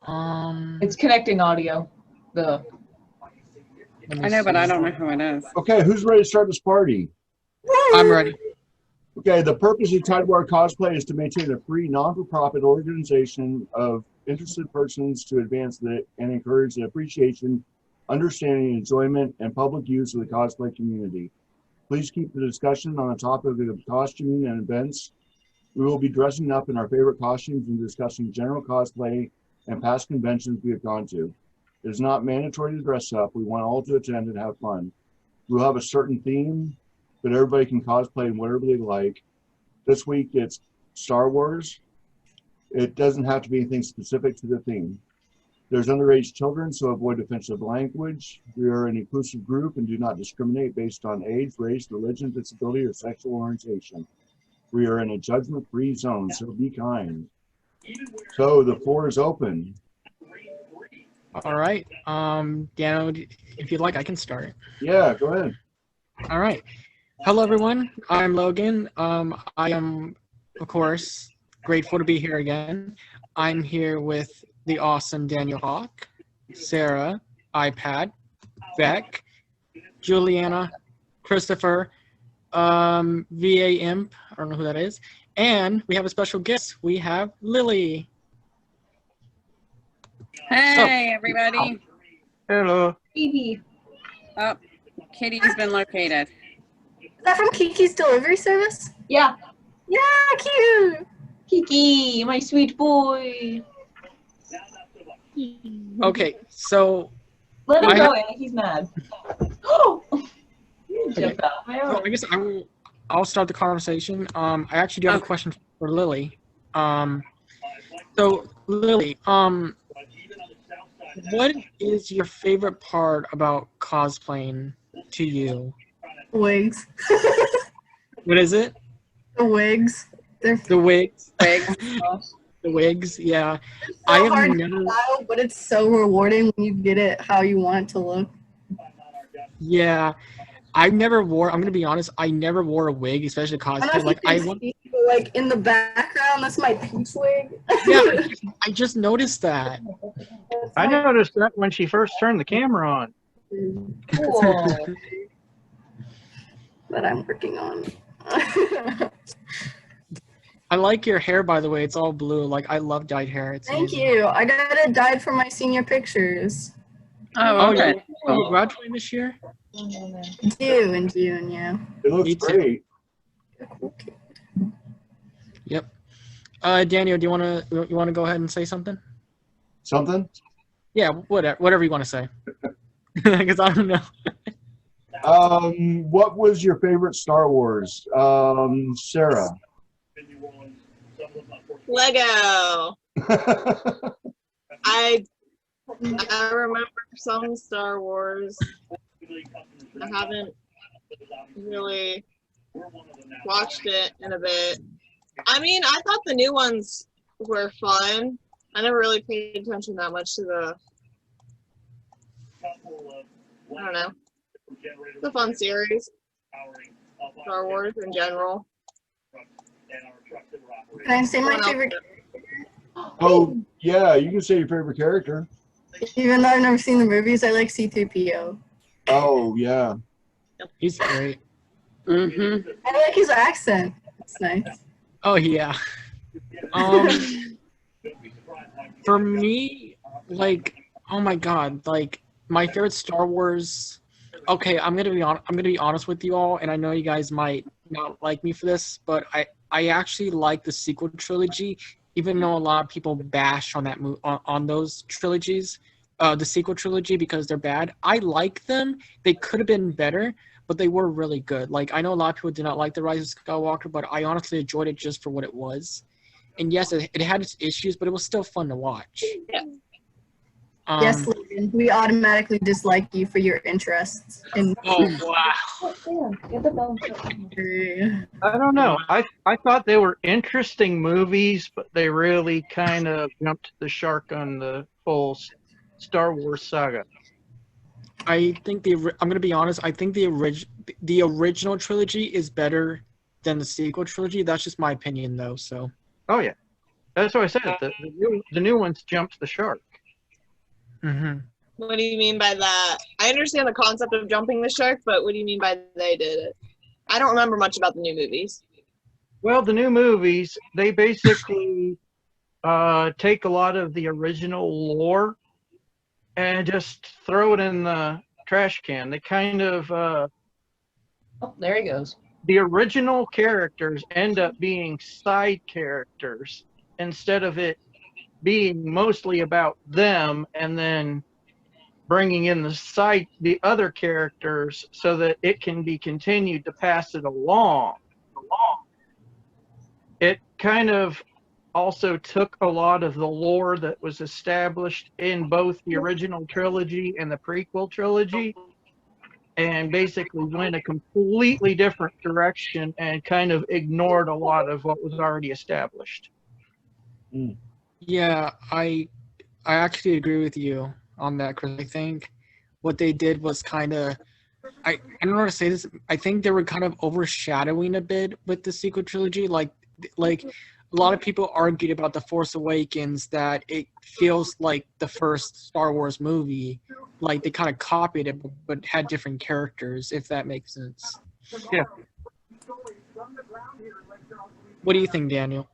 It's connecting audio. I know, but I don't know who it is. Okay, who's ready to start this party? I'm ready. Okay, the purpose of Tidewater Cosplay is to maintain a free, non-for-profit organization of interested persons to advance and encourage the appreciation, understanding, enjoyment, and public use of the cosplay community. Please keep the discussion on the topic of costuming and events. We will be dressing up in our favorite costumes and discussing general cosplay and past conventions we have gone to. It is not mandatory to dress up. We want all to attend and have fun. We'll have a certain theme, but everybody can cosplay whatever they like. This week it's Star Wars. It doesn't have to be anything specific to the theme. There's underage children, so avoid offensive language. We are an inclusive group and do not discriminate based on age, race, religion, disability, or sexual orientation. We are in a judgment-free zone, so be kind. So the floor is open. All right. Dano, if you'd like, I can start. Yeah, go ahead. All right. Hello, everyone. I'm Logan. I am, of course, grateful to be here again. I'm here with the awesome Daniel Hawk, Sarah, iPad, Beck, Juliana, Christopher, VA Imp, I don't know who that is, and we have a special guest. We have Lily. Hey, everybody. Hello. Phoebe. Oh, Kitty's been located. Is that from Kiki's delivery service? Yeah. Yeah, cute. Kiki, my sweet boy. Okay, so Let him I go, Annie. He's mad. Oh! You jumped out of my I arm. guess I'll start the conversation. I actually do have a question for Lily. So Lily, what is your favorite part about cosplaying to you? Wigs. What is it? The wigs. They're The wigs. Wigs. The wigs, yeah. so I have hard never. to style, but it's so rewarding when you get it how you want it to look. Yeah, I never wore. I'm gonna be honest. I never wore a wig, especially I don't know cosplay. if Like you I can want. see, but like in the background, that's my peach wig. Yeah, I just noticed that. I noticed that when she first turned the camera on. Cool. But I'm working on. I like your hair, by the way. It's all blue. Like I love dyed hair. It's Thank amazing. you. I got it dyed for my senior pictures. Oh, Oh, okay. you graduating this year? Due in June, yeah. It looks Me too. great. Okay. Yep. Daniel, do you wanna go ahead and say something? Something? Yeah, whatever you want to say. Because I don't know. What was your favorite Star Wars? Sarah. Lego. I remember some Star Wars. I haven't really watched it in a bit. I mean, I thought the new ones were fun. I never really paid attention that much to the, I don't know, the fun series. Star Wars in general. Can I say my favorite? Oh, yeah, you can say your favorite character. Even though I've never seen the movies, I like C-3PO. Oh, yeah. He's great. Mm-hmm. I like his accent. It's nice. Oh yeah. For me, like, oh my god, like my favorite Star Wars. Okay, I'm gonna be honest with you all, and I know you guys might not like me for this, but I actually like the sequel trilogy, even though a lot of people bash on that on those trilogies, the sequel trilogy, because they're bad. I like them. They could have been better, but they were really good. Like, I know a lot of people did not like The Rise of Skywalker, but I honestly enjoyed it just for what it was. And yes, it had its issues, but it was still fun to watch. Yeah. Yes, Logan, we automatically dislike you for your interests in. Oh, wow. I don't know. I thought they were interesting movies, but they really kind of jumped the shark on the whole Star Wars saga. I think I'm going to be honest, I think the original trilogy is better than the sequel trilogy. That's just my opinion, though, so. Oh, yeah. That's what I said. The new ones jumped the shark. Mm-hmm. What do you mean by that? I understand the concept of jumping the shark, but what do you mean by they did it? I don't remember much about the new movies. Well, the new movies, they basically take a lot of the original lore and just throw it in the trash can. They kind of, Oh, there he goes. the original characters end up being side characters instead of it being mostly about them, and then bringing in the other characters so that it can be continued to pass it along. It kind of also took a lot of the lore that was established in both the original trilogy and the prequel trilogy and basically went a completely different direction and kind of ignored a lot of what was already established. Yeah, I actually agree with you on that, Chris. I think what they did was kind of, I don't know how to say this. I think they were kind of overshadowing a bit with the sequel trilogy. Like a lot of people argued about The Force Awakens that it feels like the first Star Wars movie. Like they kind of copied it, but had different characters, if that makes sense. Yeah. What do you think, Daniel?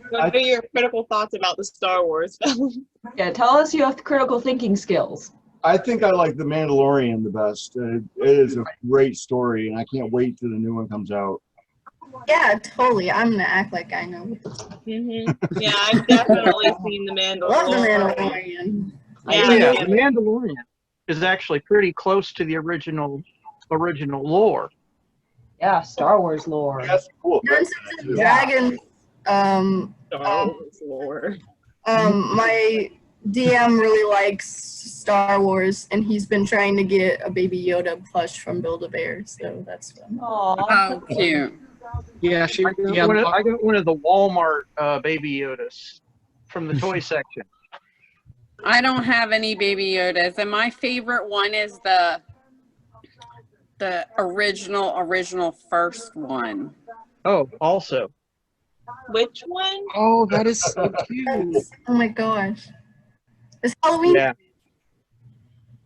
What are your critical thoughts about the Star Wars film? Yeah, tell us you have critical thinking skills. I think I like The Mandalorian the best. It is a great story, and I can't wait till the new one comes out. Yeah, totally. I'm gonna act like I know. Yeah, I've definitely seen The Love the Mandalorian. Mandalorian. Yeah, the Mandalorian is actually pretty close to the original lore. Yeah, Star Wars lore. That's cool. Dungeons and Dragons. Star Wars lore. My DM really likes Star Wars, and he's been trying to get a Baby Yoda plush from Build-A-Bear, so that's fun. Oh, cute. Yeah, I got one of the Walmart Baby Yodas from the toy section. I don't have any Baby Yodas, and my favorite one is the original first one. Oh, also. Which one? Oh, that is so cute. Oh my gosh. It's Halloween. Yeah.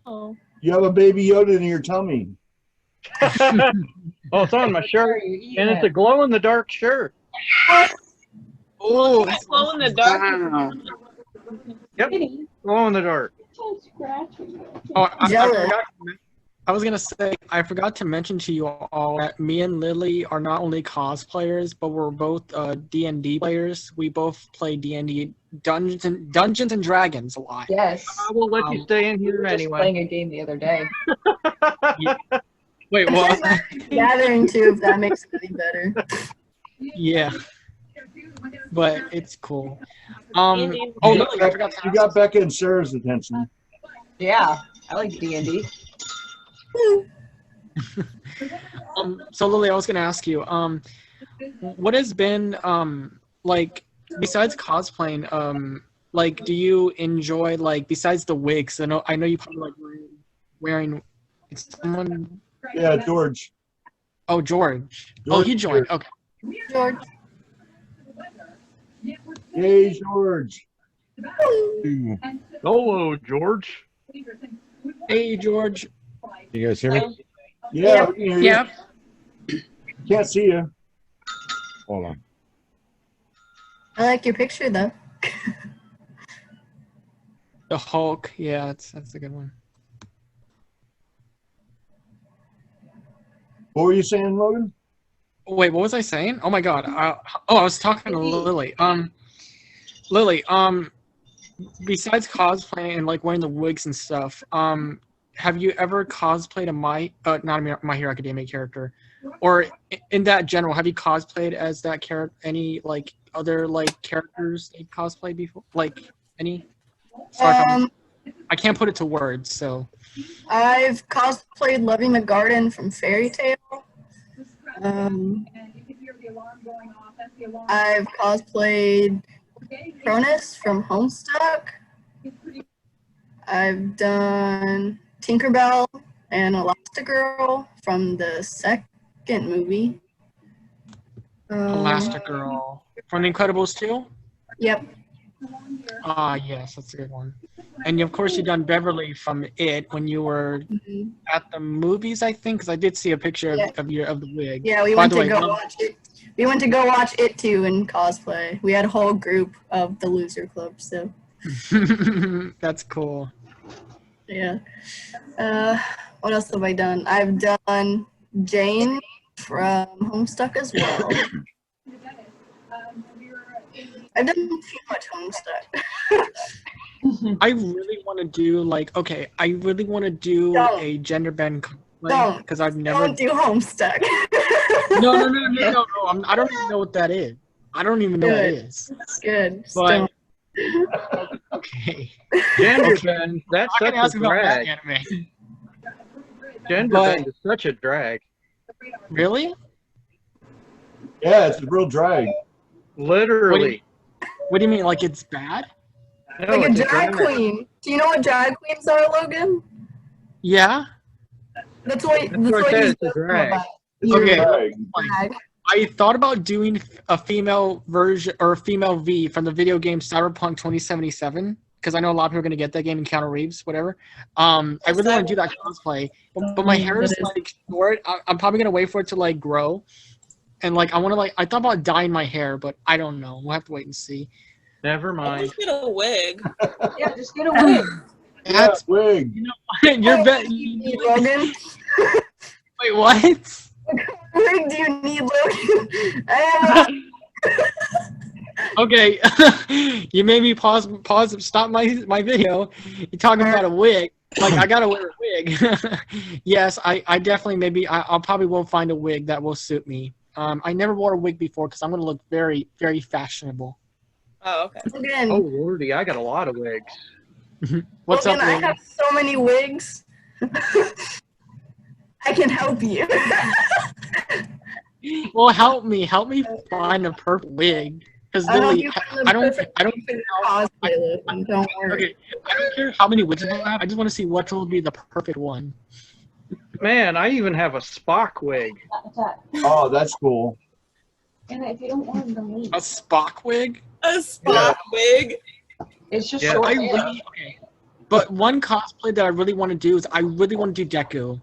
Oh. You have a Baby Yoda in your tummy. Oh, it's on my shirt, and it's a glow-in-the-dark shirt. Oh, It's glow in the dark. Wow. Yep, glow-in-the-dark. Jealous. I was gonna say I forgot to mention to you all that me and Lily are not only cosplayers, but we're both D&D players. We both play D&D Dungeons and Dragons a lot. Yes. I will let you stay in We here were just anyway. playing a game the other day. Wait, what? Gathering too, if that makes it any better. Yeah, but it's cool. D&D. Oh, Lily, I forgot to You ask. got Becca and Sarah's attention. Yeah, I like D&D. So Lily, I was gonna ask you, what has been like besides cosplaying, like do you enjoy like besides the wigs? I know you probably like wearing it's someone. Yeah, George. Oh, George. Oh, George he joined. here. Okay. George. Hey, George. Hello, George. Hey, George. You guys hear me? Yeah, we can hear you. Yep. Can't see you. Hold on. I like your picture though. The Hulk. Yeah, that's a good one. What were you saying, Logan? Wait, what was I saying? Oh my God. I was talking to Lily. Lily. Besides cosplaying and like wearing the wigs and stuff, have you ever cosplayed not a My Hero Academia character, or in that general? Have you cosplayed as that character? Any like other like characters you cosplayed before? Like any? Sorry, I can't put it to words. So I've cosplayed Loving the Garden from Fairy Tale. I've cosplayed Cronus from Homestuck. I've done Tinkerbell and Elastigirl from the second movie. Elastigirl from The Incredibles 2. Yep. Ah, yes, that's a good one. And of course, you done Beverly from It when you were Mhm. at the movies, I think, because I did see a picture Yeah. of the wig. Yeah, we By went the to way, go watch it. We went to go watch it too in cosplay. We had a whole group of the Loser Club. So that's cool. yeah. What else have I done? I've done Jane from Homestuck as well. I've done too much Homestuck. I really want to do I really want to do Don't. a gender bend cosplay Don't. because I've never. Don't do Homestuck. No. I don't even know what that is. I don't even know what it is. Good. Just But don't. okay. Gender Okay. bend, that's I can such ask a about that drag. anime. Gender But- bend is such a drag. Really? Yeah, it's a real drag. Literally. What do you mean? Like it's bad? No, Like a it's drag queen. Do you know what drag queens are, Logan? Yeah. That's what That's what I said, he's it's a drag. about. It's Okay. a drag. Drag. I thought about doing a female version or a female V from the video game Cyberpunk 2077 because I know a lot of people are going to get that game in Keanu Reeves, whatever. I really want to do that cosplay, but my hair is That is- like short. I'm probably going to wait for it to like grow, and like I want to I thought about dyeing my hair, but I don't know. We'll have to wait and see. Never I'll mind. just get a wig. Yeah, just get a wig. Yeah, That's wig. you're bet. You need Logan. Wait, what? What do you need, Logan? I Okay, you made me pause, stop my video. You're talking about a wig. Like, I gotta wear a wig. Yes, I definitely, maybe, I'll probably will find a wig that will suit me. I never wore a wig before because I'm gonna look very, very fashionable. Oh, okay. Logan, Oh lordy, I got a lot of wigs. What's Logan, up, I Lily? have so many wigs. I can help you. Well, help me find a perfect wig. Because I'll help Lily, you find the I don't perfect wig for your know. cosplay, Logan. Don't worry. Okay, I don't care how many wigs I have. I just want to see what will be the perfect one. Man, I even have a Spock wig. Oh, that's cool. And if you don't want them to leave. A Spock wig? A Spock wig. It's just Yeah. short I hair. really okay. But one cosplay that I really want to do is I really want to do Deku.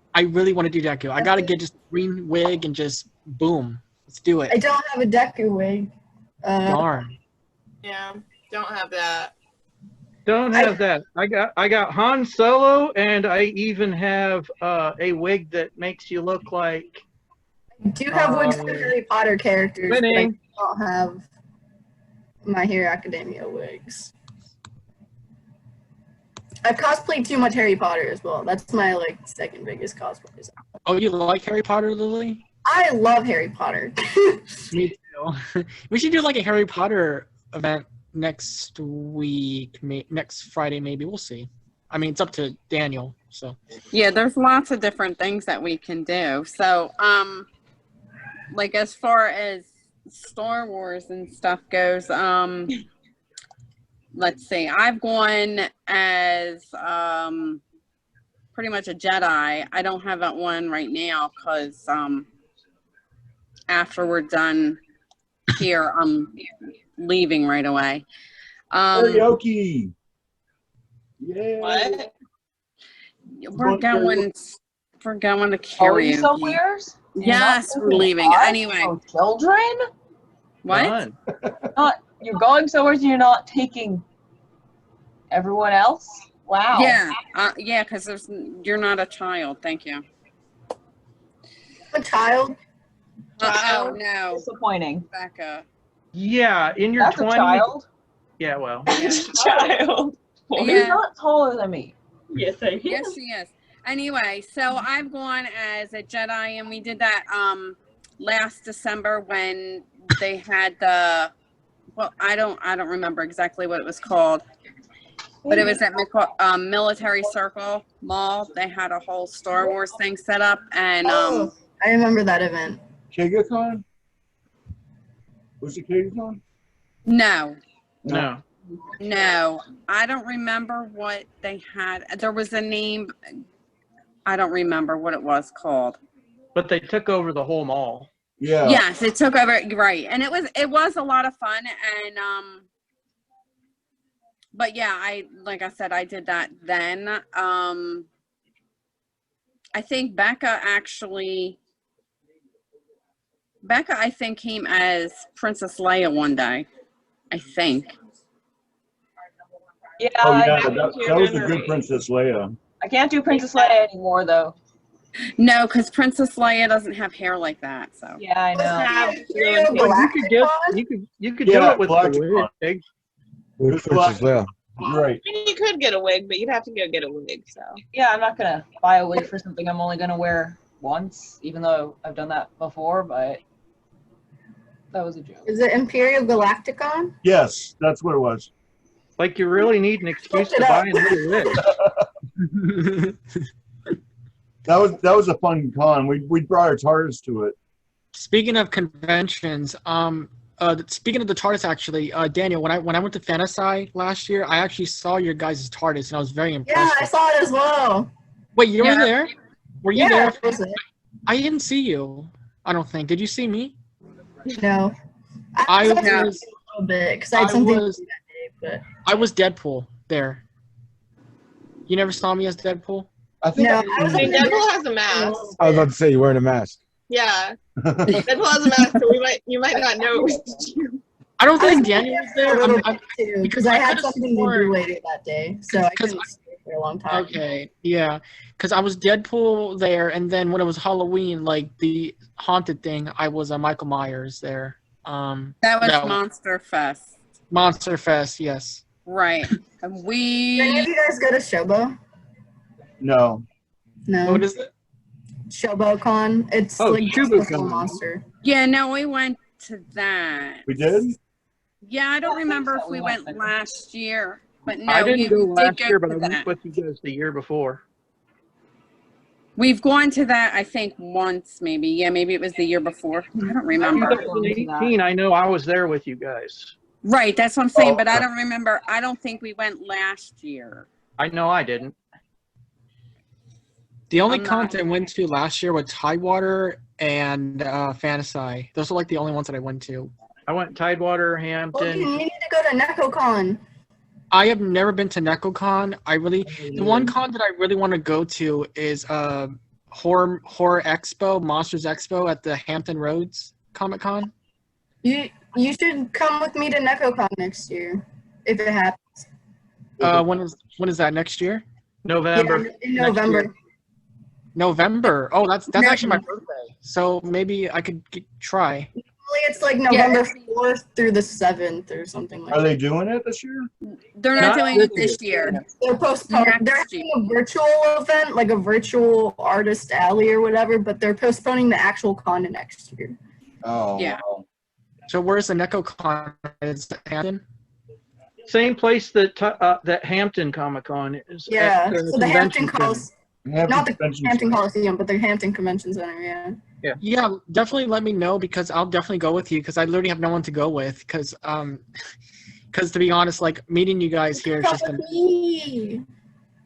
I gotta get just green wig and just boom. Let's do I it. don't have a Deku wig. Darn. Yeah, don't have that. Don't have that. I got Han Solo, and I even have a wig that makes you look like I do have wigs for Harry Potter characters, but I winning. don't have My Hero Academia wigs. I've cosplayed too much Harry Potter as well. That's my like second biggest cosplays. Oh, you like Harry Potter, Lily? I love Harry Potter. Me too. We should do like a Harry Potter event next week, next Friday maybe. We'll see. I mean, it's up to Daniel. So Yeah, there's lots of different things that we can do. So, like as far as Star Wars and stuff goes, let's see. I've gone as pretty much a Jedi. I don't have that one right now because after we're done here, I'm leaving right away. Karaoke. Yeah. What? We're going to Going karaoke. somewheres? You're Yes, not we're leaving. taking us? Anyway. Oh, children? What? Fun. You're going somewhere and you're not taking everyone else? Wow. Yeah, yeah, because you're not a child. Thank you. I'm a child. Oh no, Disappointing. Becca. Yeah, in your That's a 20s. child. Yeah, well. Child. He's Yeah. not taller than me. Yes, I Yes, she is. Anyway, so I've gone as a Jedi, and we did that last December when they had the. Well, I don't remember exactly what it was called, but it was at Military Circle Mall. They had a whole Star Wars thing set up, and Oh, I remember that event. KegaCon? Was it KegaCon? no, No. I don't remember what they had. There was a name. I don't remember what it was called. But they took over the whole mall. Yeah. Yes, it took over, right, and it was a lot of fun, and But yeah, like I said, I did that then. I think Becca, I think, came as Princess Leia one day. I think. Yeah, Oh yeah, I, that was a good Princess Leia. I can't do Princess Leia anymore though. No, because Princess Leia doesn't have hair like that. So Yeah, I know. Have Imperial really- Well, Galacticon? you could Yeah, do it with the Galacticon. wig. With Princess Leia. Right. I mean, you could get a wig, but you'd have to go get a wig. So Yeah, I'm not gonna buy a wig for something I'm only gonna wear once, even though I've done that before. But that was a joke. Is it Imperial Galacticon? Yes, that's what it was. Like you really need an excuse Look it to buy up. another wig. That was a fun con. We brought our TARDIS to it. Speaking of conventions, speaking of the TARDIS, actually, Daniel, when I went to Fantasy last year, I actually saw your guys' TARDIS, and I was very Yeah, impressed. I saw it as well. Wait, you were Yeah. there? Were you Yeah, there? I was there. I didn't see you. I don't think. Did you see me? No. I was there was. a little bit because I had something to do that day, I was Deadpool there. You never saw me as Deadpool? I think No, I- I I was mean, in the Deadpool has a mask. I was about to say you're wearing a mask. Yeah, Deadpool has a mask, so you might not know it was you. I don't I was think Daniel was there. a little I'm- bit too because because I I had could've something to sworn- do later that day, so I 'cause couldn't stay for a long time. Okay, yeah, because I was Deadpool there, and then when it was Halloween, like the haunted thing, I was Michael Myers there. that was Monster Fest, Monster Fest, yes. right? And Did any of we you guys go to Shobo? no. No. What is it? ShoboCon. It's Oh, like just before ShoboCon. Monster. yeah, no, we went to that. We did? Yeah, I don't I think remember so, if we we went went. last year, but no, I didn't go we last did year, but to I went that. with you guys the year before. We've gone to that, I think, once, maybe. Yeah, maybe it was the year before. I don't remember. 2018, I know I was there with you guys. Right, that's what I'm saying, Oh, but I okay. don't remember. I don't think we went last year. I know I didn't. The only I'm not- content I went to last year was Tidewater and Fantasy. Those are like the only ones that I went to. I went Tidewater, Well, Hampton. you need to go to NecoCon. I have never been to NecoCon. The one con that I really want to go to is Horror Expo, Monsters Expo at the Hampton Roads Comic Con. You should come with me to NecoCon next year, if it happens. When is that, next year? November. Yeah, in next November. year. November. Oh, that's No. actually my birthday. So maybe I could try. Normally it's like November 4th through the 7th or something like Are that. they doing it this year? They're not Not doing this it this year. They're postponing. They're Next having a virtual event, like a virtual artist alley or whatever, but they're postponing the actual con to next year. Oh, Yeah. wow. So where's the NecoCon? Is it Hampton? Same place that Hampton Comic Con is. Yeah. at So the Hampton convention center. not the Convention Hampton Center. Coliseum, but the Hampton Convention Center. Yeah. Yeah, definitely let me know because I'll definitely go with you because I literally have no one to go with because to be honest, like meeting you guys here is Come just with me.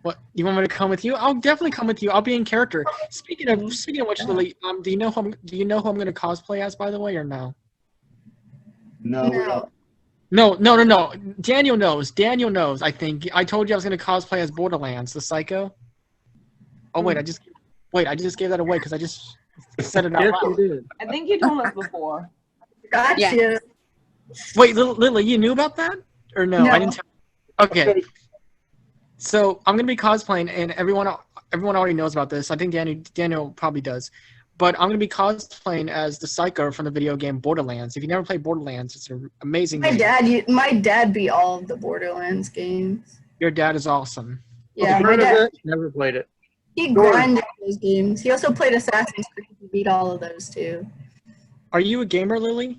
what you want me to come with you? I'll definitely come with you. I'll be in character. Speaking of which, Lily, do you know who I'm gonna cosplay as, by the way, or no? No, we don't. No. Daniel knows. I think I told you I was gonna cosplay as Borderlands, the Psycho. Oh wait, I just gave that away because I just said it out Yes, loud. you did. I think you told us before. Gotcha. Yeah. Wait, Lily, you knew about that or no? No. I didn't tell. Okay. So I'm gonna be cosplaying, and everyone already knows about this. I think Daniel probably does, but I'm gonna be cosplaying as the Psycho from the video game Borderlands. If you never played Borderlands, it's an amazing My game. dad beat all of the Borderlands games. Your dad is awesome. Yeah, my Heard of dad. it? Never played it. He grinded those games. He also played Assassin's Creed. He beat all of those too. Are you a gamer, Lily?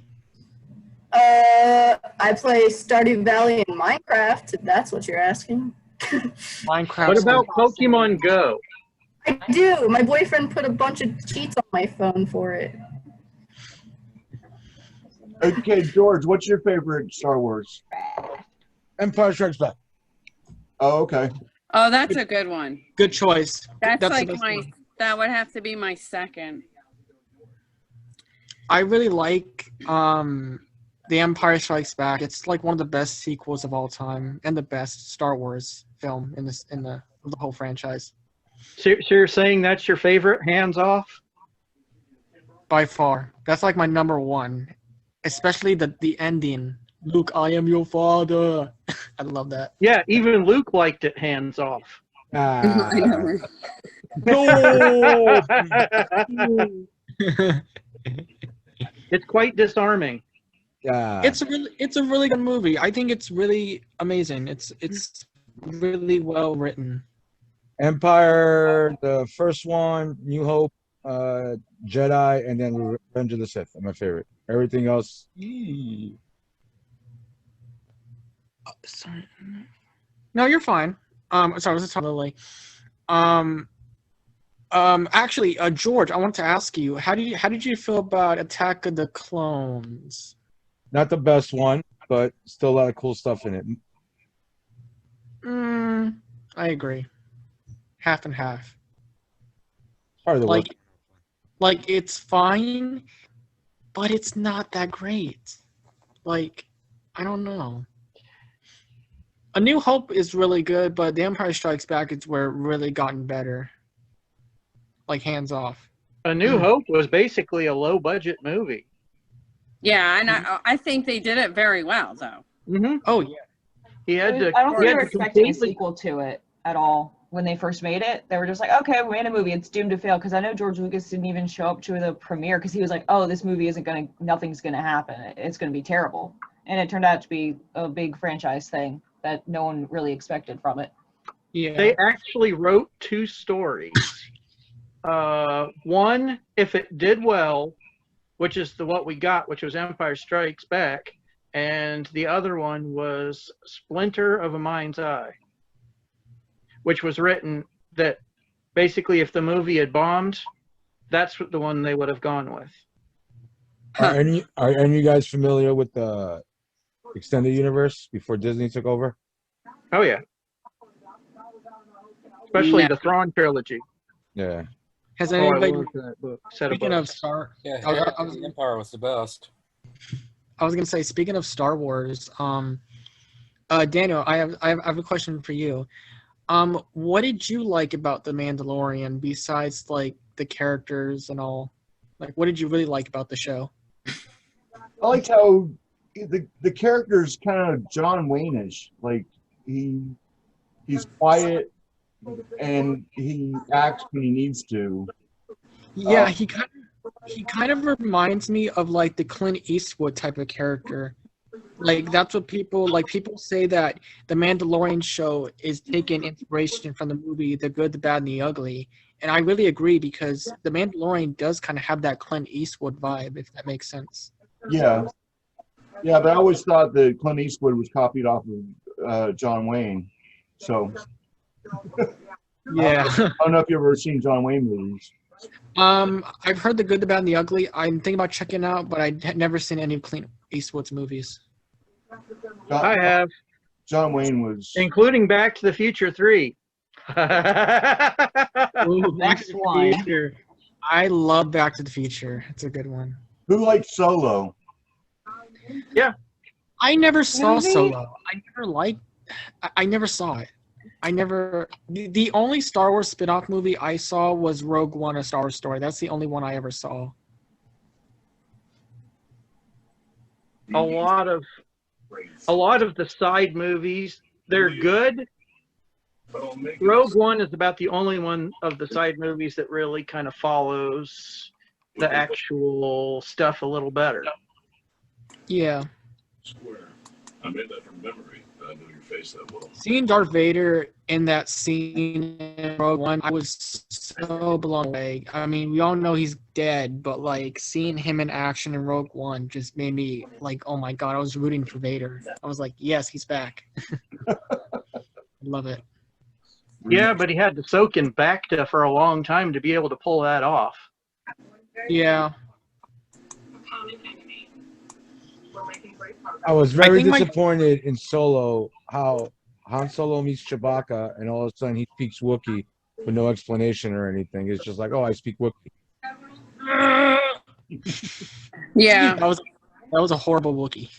I play Stardew Valley and Minecraft, if that's what you're asking. Minecraft. What about Pokemon Go? I do. My boyfriend put a bunch of cheats on my phone for it. Okay, George, what's your favorite Star Wars? Empire Strikes Back. Oh, okay. Oh, that's a good one. Good choice. That's the like best one. that would have to be my second. I really like The Empire Strikes Back. It's like one of the best sequels of all time, and the best Star Wars film in the whole franchise So you're saying that's your favorite, hands off? by far. That's like my number one, especially the ending. Luke, I am your father. I love that. Yeah, even Luke liked it hands off. Ah, I know, right? no. It's quite disarming. Yeah. It's a really good movie. I think it's really amazing. It's really well written. Empire, the first one, New Hope, Jedi, and then Revenge of the Sith are my favorite. Everything else, Sorry. No, you're fine. Sorry, I was just talking Lily. Actually, George, I want to ask you, how did you feel about Attack of the Clones? not the best one, but still a lot of cool stuff in it. I agree. Half and half. Part of the work. Like it's fine, but it's not that great. Like, I don't know. A New Hope is really good, but The Empire Strikes Back is where it really gotten better. Like, hands off. A New Hope was basically a low budget movie. Yeah, and I think they did it very well, though. Mm-hmm. Oh yeah. He had to. I don't think he they had were to expecting a completely- sequel to it at all when they first made it. They were just like, okay, we made a movie. It's doomed to fail. Because I know George Lucas didn't even show up to the premiere because he was like, oh, this movie nothing's going to happen. It's going to be terrible. And it turned out to be a big franchise thing that no one really expected from it. Yeah. They actually wrote two stories. One, if it did well, which is what we got, which was Empire Strikes Back, and the other one was Splinter of a Mind's Eye, which was written that basically if the movie had bombed, that's the one they would have gone with. Are any of you guys familiar with the extended universe before Disney took over? Oh yeah, especially Yeah. the Thrawn trilogy. Yeah. Has Oh, I anybody, love that book. Set of speaking of books. Star, Yeah, I was- Heir I to was- the Empire was the best. I was gonna say, speaking of Star Wars, Daniel, I have a question for you. What did you like about The Mandalorian besides like the characters and all? Like, what did you really like about the show? I liked how the character's kind of John Wayne-ish. Like he's quiet and he acts when he needs to. Yeah, he kind of reminds me of like the Clint Eastwood type of character. Like that's what people say that the Mandalorian show is taking inspiration from the movie The Good, the Bad, and the Ugly. And I really agree because the Mandalorian does kind of have that Clint Eastwood vibe, if that makes sense. Yeah. Yeah, but I always thought that Clint Eastwood was copied off of John Wayne. So Yeah. I don't know if you've ever seen John Wayne movies. I've heard The Good, the Bad, and the Ugly. I'm thinking about checking it out, but I had never seen any of Clint Eastwood's movies. I have, John Wayne was. including Back to the Future 3. Ooh, Back Next to the one. Future. I love Back to the Future. It's a good one. Who liked Solo? I never saw Movie? Solo. I never saw it. The only Star Wars spin-off movie I saw was Rogue One: A Star Wars Story. That's the only one I ever saw. a lot of the side movies, they're good. Rogue One is about the only one of the side movies that really kind of follows the actual stuff a little better. Yeah. Square. I made that from memory. I know your face that well. Seeing Darth Vader in that scene in Rogue One, I was so blown away. I mean, we all know he's dead, but like seeing him in action in Rogue One just made me like, oh my god, I was rooting for Vader. I was like, yes, he's back. Love it. Yeah, but he had to soak in Bacta for a long time to be able to pull that off. Yeah. I was very think my- disappointed in Solo, how Han Solo meets Chewbacca, and all of a sudden he speaks Wookiee with no explanation or anything. It's just like, oh, I speak Wookiee. Yeah. That was a horrible Wookiee.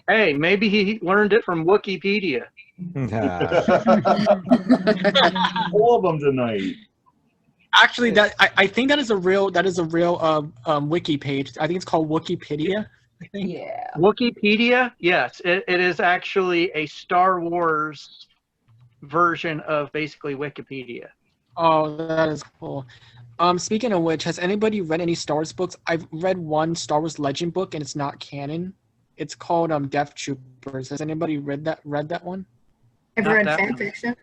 Hey, maybe he learned it from Wikipedia. All of them tonight. Actually, I think that is a real wiki page. I think it's called Wikipedia. I think. Yeah. Wikipedia, yes, it is actually a Star Wars version of basically Wikipedia. Oh, that is cool. Speaking of which, has anybody read any Star Wars books? I've read one Star Wars Legend book, and it's not canon. It's called Death Troopers. Has anybody read that one? I've Not read that fan one. fiction.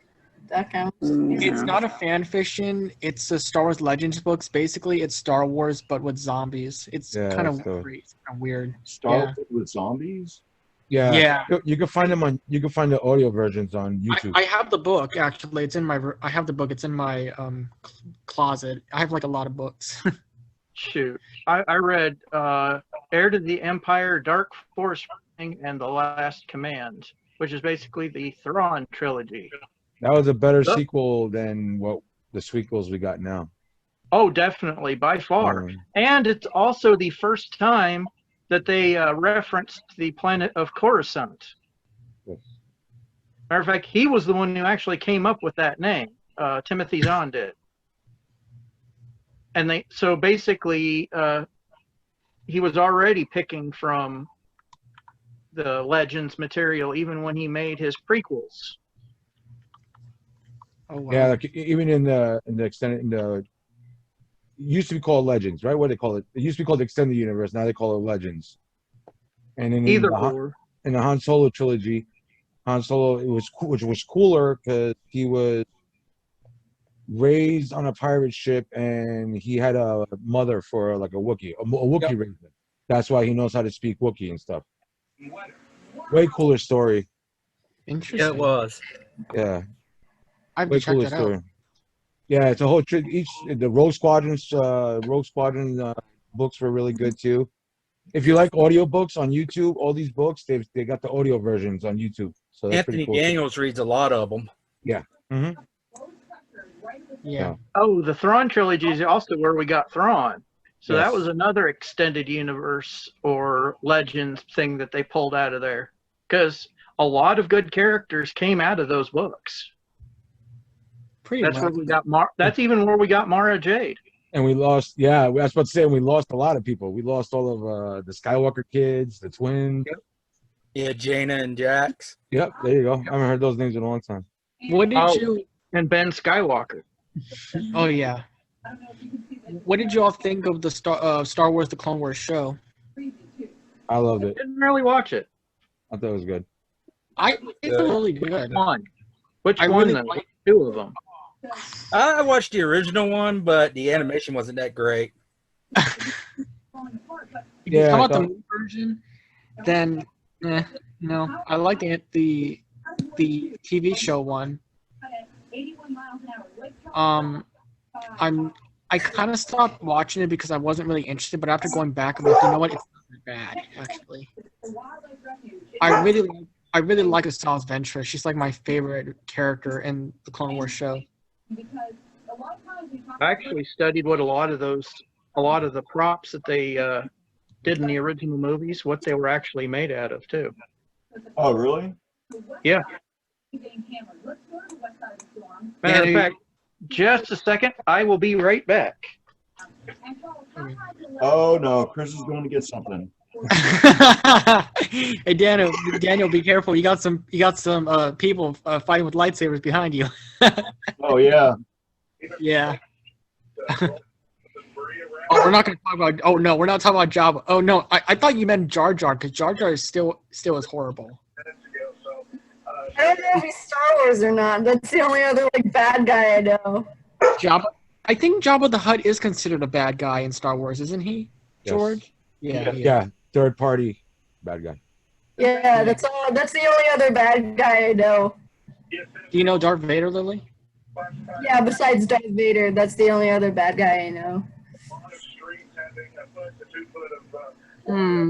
That counts. It's not a fan fiction. It's a Star Wars Legends books. Basically, it's Star Wars but with zombies. It's Yeah, kind of so- weird. It's kind of weird. Star Yeah. Wars with zombies? Yeah. Yeah. You can find them on. You can find the audio versions on YouTube. I have the book actually. It's in my. I have the book. It's in my closet. I have like a lot of books. Shoot, I read Heir to the Empire, Dark Force, and The Last Command, which is basically the Thrawn trilogy. That was a better Yep. sequel than what the sequels we got now. Oh, definitely, by far. And it's also the first time that they referenced the planet of Coruscant. Yes. Matter of fact, he was the one who actually came up with that name. Timothy Zahn did. And so basically, he was already picking from the Legends material even when he made his prequels. Oh wow. Yeah, like even in the extended it used to be called Legends, right? What they call it? It used to be called Extended Universe. Now they call it Legends. And in Either the, or. in the Han Solo trilogy, Han Solo which was cooler because he was raised on a pirate ship and he had a mother for like a Wookiee. A Wookiee raised him. That's why he knows how to speak Wookiee and stuff. Way cooler story. Interesting. Yeah, it was. Yeah. I have Way to check cooler that story. out. Yeah, it's a whole each the Rogue Squadron books were really good too. If you like audiobooks on YouTube, all these books they got the audio versions on YouTube. So that's Anthony pretty cool. Daniels reads a lot of them. Yeah. Mm-hmm. Yeah. Oh, the Thrawn trilogy is also where we got Thrawn. So Yes. that was another extended universe or Legends thing that they pulled out of there. Because a lot of good characters came out of those books. Pretty That's much. where we got that's even where we got Mara Jade. And we lost. Yeah, I was about to say we lost a lot of people. We lost all of the Skywalker kids, the twins. Yeah, Jaina and Jax. Yep, there you go. I haven't heard those names in a long time. What did Oh. you? And Ben Skywalker. Oh yeah. What did you all think of the Star Wars: The Clone Wars show? I loved it. Didn't really watch it. I thought it was good. It's really good. One. Which I one really then? like- Two of them. I watched the original one, but the animation wasn't that great. If you Yeah, talk I about the thought- movie version, then no, I like the TV show one. I kind of stopped watching it because I wasn't really interested, but after going back, I'm like, you know what? It's not that bad actually. I really like Asajj Ventress. She's like my favorite character in the Clone Wars show. I actually studied what a lot of the props that they did in the original movies, what they were actually made out of too. Oh, really? Yeah. Matter of Yeah, fact, just a second, I will be right back. Oh no, Chris is going to get something. Hey Daniel, be careful. You got some people fighting with lightsabers behind you. Oh yeah. Yeah. Oh, we're not going to talk about. Oh no, we're not talking about Jabba. Oh no, I thought you meant Jar Jar because Jar Jar is still is horrible. I don't know if he's Star Wars or not. That's the only other like bad guy I know. Jabba. I think Jabba the Hutt is considered a bad guy in Star Wars, isn't he, Yes. George? Yeah. Yeah, third party bad guy. Yeah, that's all. That's the only other bad guy I know. Do you know Darth Vader, Lily? Yeah, besides Darth Vader, that's the only other bad guy I know.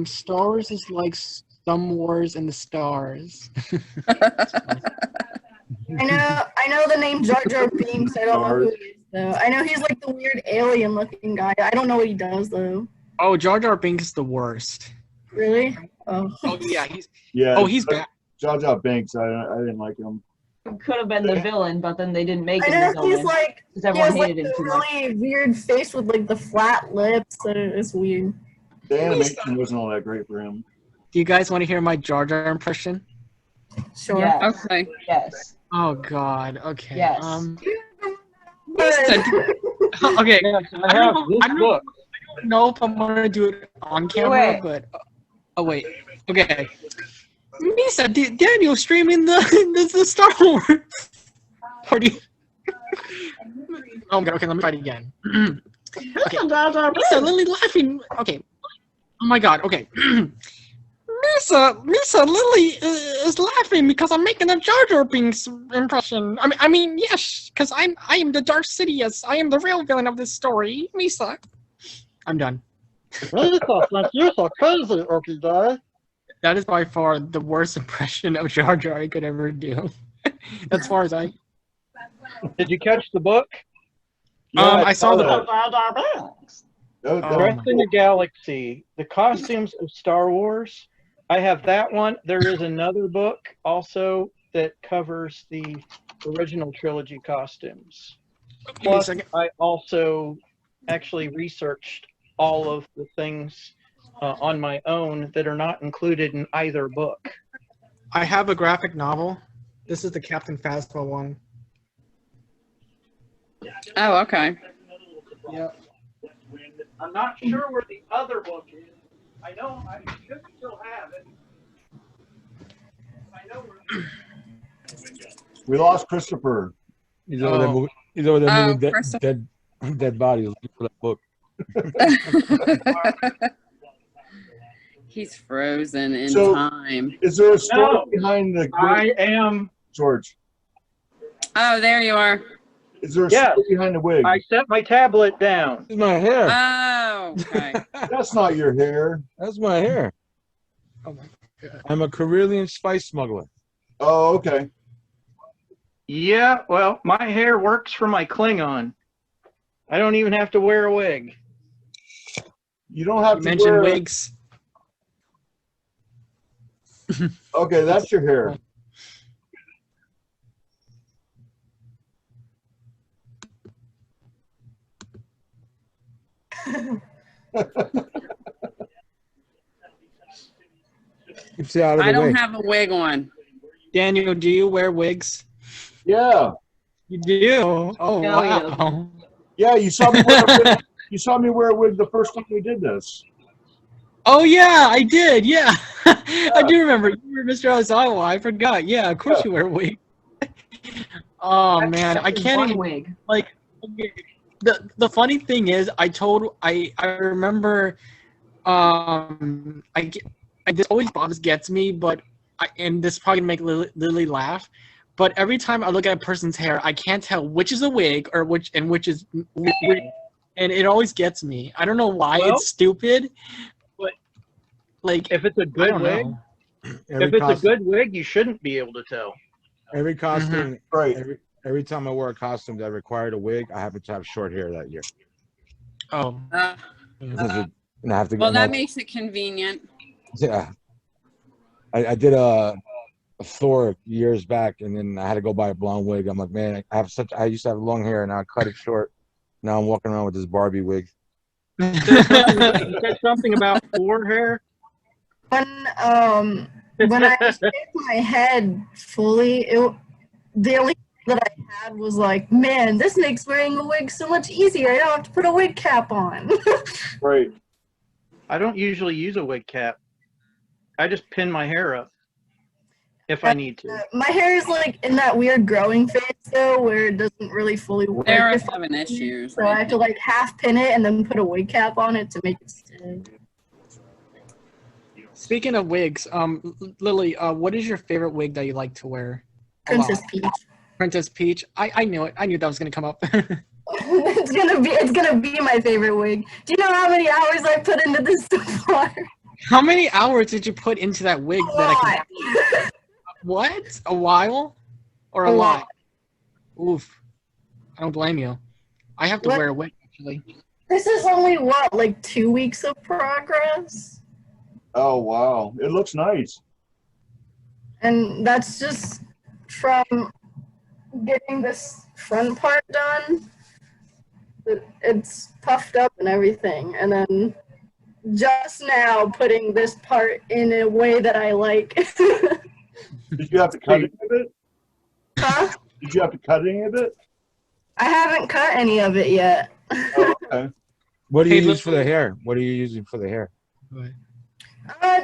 Star Wars is like some wars in the stars. I know the name Jar Jar Binks. I don't know who he is though. I know he's like the weird alien looking guy. I don't know what he does though. Oh, Jar Jar Binks is the worst. Really? Oh. Oh yeah, he's Yeah. oh he's back. Jar Jar Binks. I didn't like him. Could have been the villain, but then they didn't make I him the know villain he's like because he everyone has like hated him the too much. really weird face with like the flat lips. It's weird. The animation wasn't all that great for him. Do you guys want to hear my Jar Jar impression? Sure. Yes. Okay. Yes. Oh God. Okay. Yes. Lisa, okay. Yes, I I have don't this book. know if I'm gonna do it on camera, but oh wait. Okay. Misa, Daniel streaming the Star Wars party. Oh my God. Okay, let me try it again. Okay. Misa, Lily laughing. Okay. Oh my God. Okay. Misa, Lily is laughing because I'm making a Jar Jar Binks impression. I mean, yes, because I am the Darth Sidious. I am the real villain of this story. Misa. I'm done. Lisa, since you're so crazy, Okie Day. That is by far the worst impression of Jar Jar I could ever do. As far as I. Did you catch the book? I saw the book. Rest in the Galaxy, the costumes of Star Wars. I have that one. There is another book also that covers the original trilogy costumes. Plus, I also actually researched all of the things on my own that are not included in either book. I have a graphic novel. This is the Captain Phasma one. Oh, okay. Yep. I'm not sure where the other book is. I know I should still have it. I know where. We lost Christopher. He's over there moving. He's over there moving Christopher. dead bodies looking for that book. He's frozen in So, time. Is there a story behind the? I am George. Oh, there you are. Is there a story behind the wig? I set my tablet down. It's my hair. Oh, okay. That's not your hair. That's my hair. Oh my God. I'm a Carillion spice smuggler. Oh, okay. Yeah, well, my hair works for my Klingon. I don't even have to wear a wig. You don't have to Mention wear wigs. Okay, that's your hair. Keeps it out of the I don't way. have a wig on. Daniel, do you wear wigs? Yeah. You do? Oh, No, he wow. Yeah, you saw me wear a wig. You saw me wear a wig the first time we did this. Oh, yeah, I did. Yeah. I do remember. You were Mr. Ozawa. I forgot. Yeah, of course you wear a wig. Oh, man. I can't One even. wig. Like, the funny thing is, I remember, this always gets me, but and this is probably gonna make Lily laugh, but every time I look at a person's hair, I can't tell which is a wig or which is, and it always gets me. I don't know why. Well, it's stupid, but like if it's a good wig, if it's a good wig, you shouldn't be able to tell. Every costume, Right. Every time I wear a costume that required a wig, I happen to have short hair that year. Oh. And I have to Well, get that makes it convenient. Yeah. I did a Thor years back, and then I had to go buy a blonde wig. I'm like, man, I used to have long hair, and I cut it short. Now I'm walking around with this Barbie wig. You said something about Thor hair? When I shaved my head fully, the only thing that I had was like, man, this makes wearing a wig so much easier. I don't have to put a wig cap on. Right. I don't usually use a wig cap. I just pin my hair up if I need to. My hair is like in that weird growing phase though, where it doesn't really fully work. There are 7 issues. So I have to like half pin it and then put a wig cap on it to make it stay. Speaking of wigs, Lily, what is your favorite wig that you like to wear? Princess Peach. Princess Peach. I knew it. I knew that was gonna come up. It's gonna be my favorite wig. Do you know how many hours I put into this so far? How many hours did you put into that wig What? A while? Or a lot? Oof. I don't blame you. I have to wear a wig actually. This is only what, like 2 weeks of progress? Oh wow, it looks nice. And that's just from getting this front part done. It's puffed up and everything, and then just now putting this part in a way that I like. Did you have to cut any of it? Huh? Did you have to cut any of it? I haven't cut any of it yet. Oh, okay. What do you Hey, use for the hair? What are you using for the hair?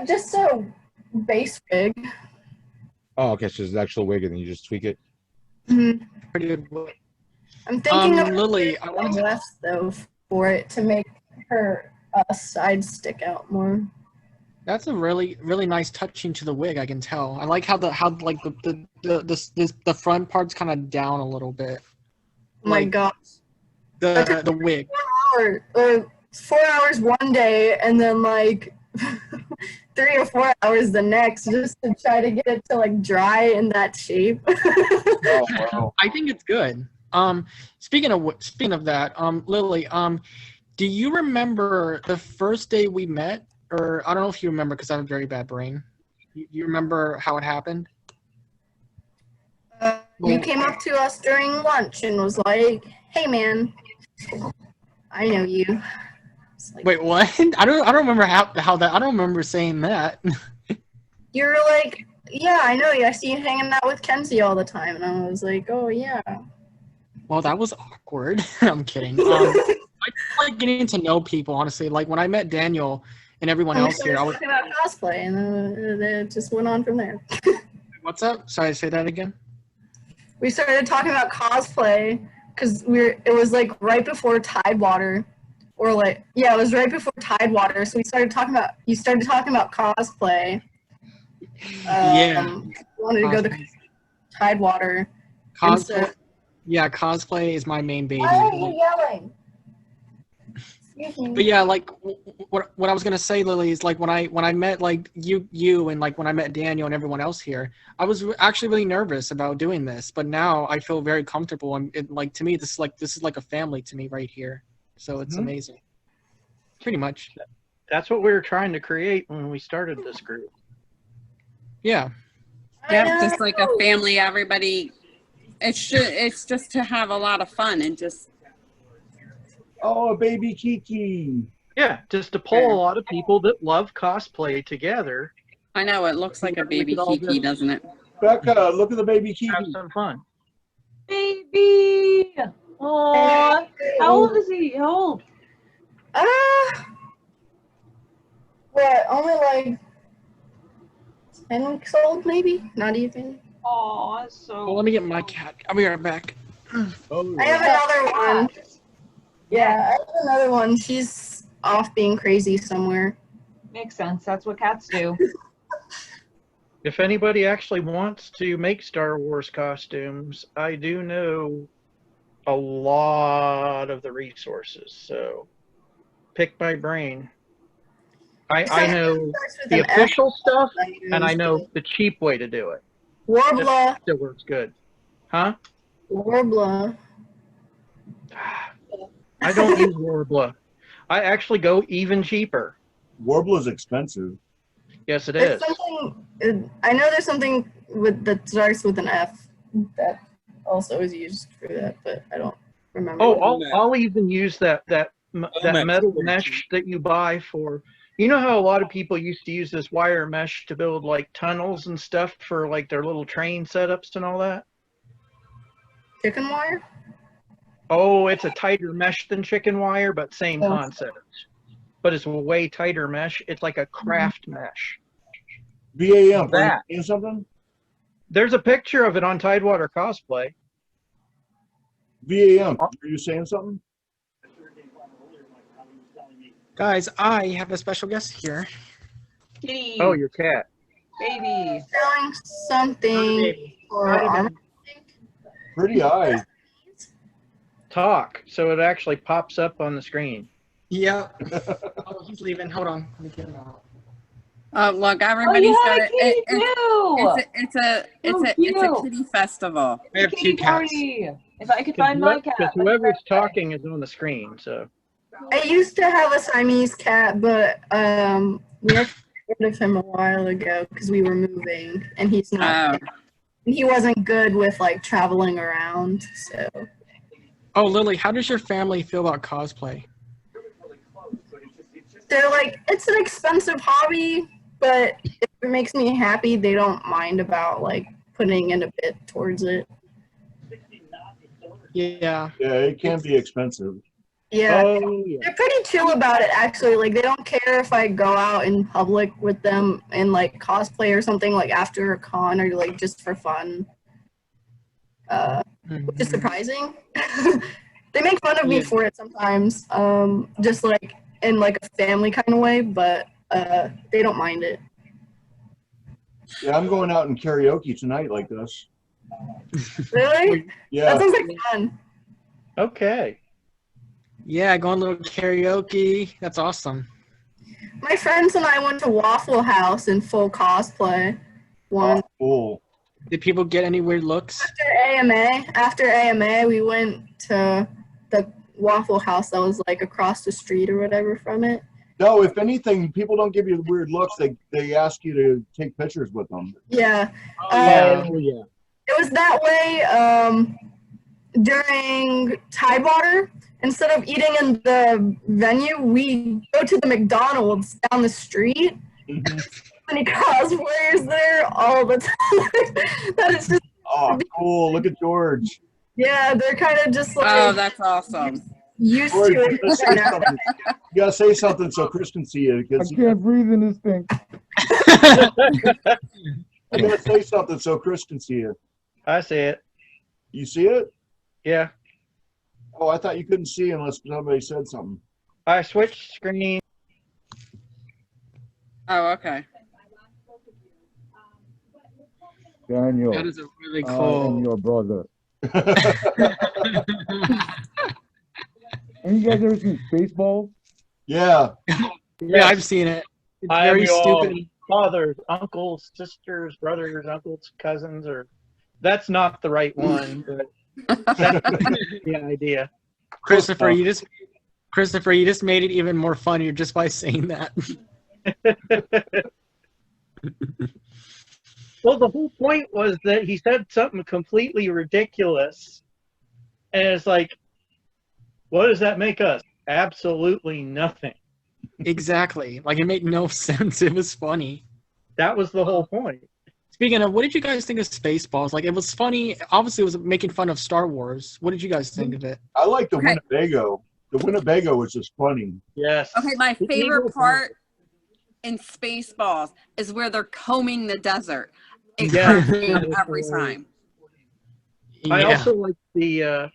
Just a base wig. Oh, okay, so it's the actual wig and then you just tweak it. Mhm. Pretty good. I'm thinking of Lily, I want to. less though for it to make her side stick out more. That's a really nice touching to the wig. I can tell. I like how the front part's kind of down a little bit. Oh my Like, gosh. The wig. 4 hours one day and then like 3 or 4 hours the next just to try to get it to like dry in that shape. Oh wow. I think it's good. Speaking of that, Lily, do you remember the first day we met? Or I don't know if you remember because I have a very bad brain. You remember how it happened? You came up to us during lunch and was like, "Hey man, I know you." Like, wait, what? I don't remember how that. I don't remember saying that. you were like, "Yeah, I know you. I see you hanging out with Kenzie all the time," and I was like, "Oh yeah." Well, that was awkward. I'm kidding. I like getting to know people, honestly. Like when I met Daniel and everyone And we else here, started I was. talking about cosplay, and then it just went on from there. What's up? Sorry, say that again. We started talking about cosplay because it was like right before Tidewater, or like, yeah, it was right before Tidewater. So you started talking about cosplay. Yeah. Wanted to go to Tidewater. Cosplay. Yeah, cosplay is my main baby. Why are you yelling? But yeah, like what I was gonna say, Lily, is like when I met like you and like when I met Daniel and everyone else here, I was actually really nervous about doing this, but now I feel very comfortable. And like to me, this is like a family to me right here. So it's amazing. Pretty much. That's what we were trying to create when we started this group. Yeah. Yeah, just like a family. Everybody. It's just to have a lot of fun and just. Oh, a baby Kiki. Yeah, just to pull a lot of people that love cosplay together. I know, it looks like a baby Kiki, doesn't it? Becca, look at the baby Kiki. Have some fun. Baby! Aww. How old is he? How old? What, only like 10 weeks old, maybe? Not even. Aw, that's so. Well, let me get my cat. I'll be right back. Oh, I have another one. Yeah, I have another one. She's off being crazy somewhere. Makes sense. That's what cats do. If anybody actually wants to make Star Wars costumes, I do know a lot of the resources, so pick my brain. I know the official stuff, and I know the cheap way to do it. Warbler. It works good. Huh? Warbler. I don't use Warbler. I actually go even cheaper. Warbler's expensive. Yes, it There's is. something, I know there's something that starts with an F that also is used for that, but I don't remember. Oh, I'll even use that metal mesh that you buy for. You know how a lot of people used to use this wire mesh to build like tunnels and stuff for like their little train setups and all that? Chicken wire? Oh, it's a tighter mesh than chicken wire, but same concept. But it's a way tighter mesh. It's like a craft mesh. VAM, are you saying something? There's a picture of it on Tidewater Cosplay. VAM, are you saying something? Guys, I have a special guest here. Kitty. Oh, your cat. Baby. Selling something for armor. Pretty eyes. Talk, so it actually pops up on the screen. Yeah. Oh, he's leaving. Hold on. Let me get him out. Look, everybody's got a kitty too. It's a kitty festival. I have two cats. Party. If I could find my cat. Because whoever's talking is on the screen, so. I used to have a Siamese cat, but we actually rid of him a while ago because we were moving, and he's not. Oh. He wasn't good with like traveling around, so. Oh, Lily, how does your family feel about cosplay? They're like, it's an expensive hobby, but if it makes me happy, they don't mind about like putting in a bit towards it. Yeah. Yeah, it can be expensive. Yeah, Oh, yeah. they're pretty chill about it actually. Like they don't care if I go out in public with them and like cosplay or something like after a con or like just for fun. Which is surprising. They make fun of me Yeah. for it sometimes, just like in like a family kind of way, but they don't mind it. Yeah, I'm going out in karaoke tonight like this. Really? Yeah. That sounds like fun. Okay. Yeah, going a little karaoke. That's awesome. My friends and I went to Waffle House in full cosplay once. Oh, cool. Did people get any weird looks? After AMA, we went to the Waffle House that was like across the street or whatever from it. No, if anything, people don't give you weird looks. They ask you to take pictures with them. Yeah. Yeah. Oh, yeah. It was that way during Tidewater. Instead of eating in the venue, we go to the McDonald's down the street. Mm-hmm. Many cosplayers there all the time. That is just Oh, cool. Look at George. yeah, they're kind of just like Oh, that's awesome. used George, to you it gotta say right now. something. You gotta say something so Chris can see you. I Because can't breathe in this thing. you gotta say something so Chris can see you. I see it. You see it? Yeah. Oh, I thought you couldn't see unless somebody said something. I switched screen. Oh, okay. Daniel, That is a really I am cool. your brother. Have you guys ever seen Spaceballs? Yeah. Yeah, I've seen it. It's I am very your stupid. fathers, uncles, sisters, brothers, uncles, cousins, or that's not the right one, but that's the idea. Christopher, you just made it even more funnier just by saying that. Well, the whole point was that he said something completely ridiculous, and it's like, what does that make us? Absolutely nothing. Exactly. Like it made no sense. It was funny. That was the whole point. Speaking of, what did you guys think of Spaceballs? Like it was funny. Obviously, it was making fun of Star Wars. What did you guys think of it? I like the Okay. Winnebago. The Winnebago was just funny. Yes. Okay, my The favorite Eagle part in Spaceballs is where they're combing the desert. It Yeah. cracks me up every time. I Yeah. also like the